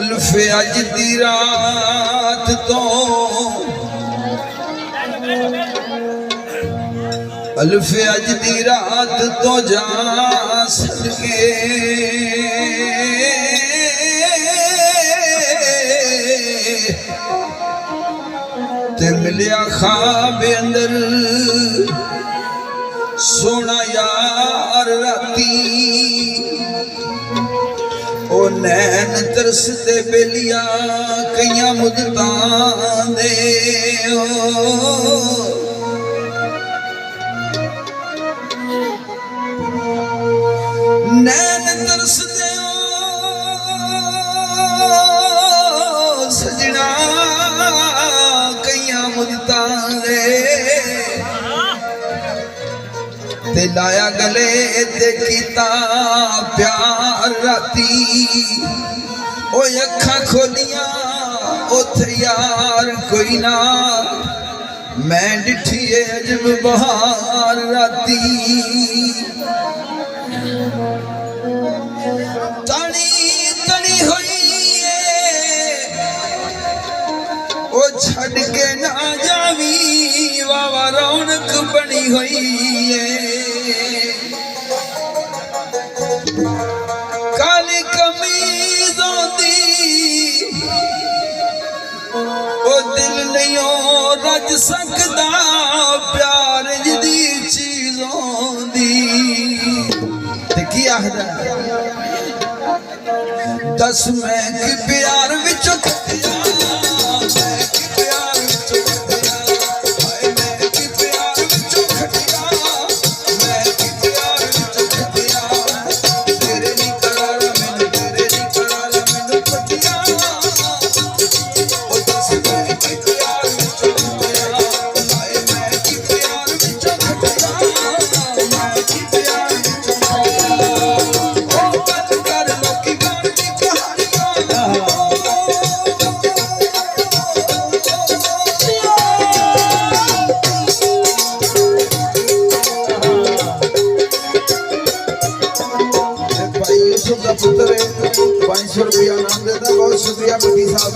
अल्फे अज दी रात तो अल्फे अज दी रात तो जा सदके ते मिलिया ख्वाब अंदर सोना यार राती ओ नैन तरसते बेलिया कईयां मुद्दतां दे नैन तरसते सजना कईयां मुद्दतां दे ते लाया गले ते कीता प्यार राती ओ अखां खोलियां उथे यार कोई ना मैं डिठी अजब बहार राती तनी तनी होई ओ छड़ के ना जावी वावा रौनक बनी हुई काली कमीजों दी ओ दिल नहीं रज सकदा प्यार जदी चीजों दी ते की आखदा दस मैं कि प्यार विचों पुत्र 500 रुपया नाम देता बहुत शुक्रिया बड़ी साहब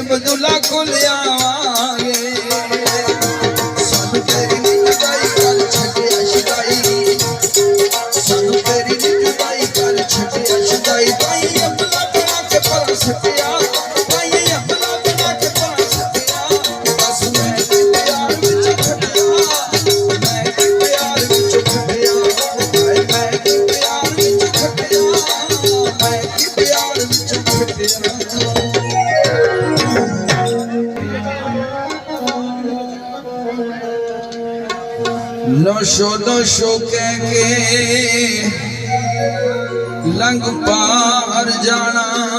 ਅਬਦੁੱਲਾ ਕੋਲ ਆਵਾਂਗੇ ਸਾਨੂੰ ਤੇਰੀ ਨੀ ਜੁਦਾਈ ਕਰ ਛੱਡਿਆ ਸ਼ਦਾਈ ਸਾਨੂੰ ਤੇਰੀ ਨੀ ਜੁਦਾਈ ਕਰ ਛੱਡਿਆ ਸ਼ਦਾਈ ਤਾਈ ਅਬਦੁੱਲਾ ਬਣਾ ਕੇ ਪਰਾਂ ਸੱਟਿਆ ਤਾਈ ਅਬਦੁੱਲਾ ਬਣਾ ਕੇ ਪਰਾਂ ਸੱਟਿਆ ਦੱਸ ਮੈਂ ਕਿ ਪਿਆਰ ਵਿੱਚ ਖੱਟਿਆ ਮੈਂ ਕਿ ਪਿਆਰ ਵਿੱਚ ਖੱਟਿਆ ਮੈਂ ਕਿ ਪਿਆਰ ਵਿੱਚ ਖੱਟਿਆ ਮੈਂ ਕਿ ਪਿਆਰ ਵਿੱਚ ਖੱਟਿਆ नौशो नौशो कह के लंघ पार जाना।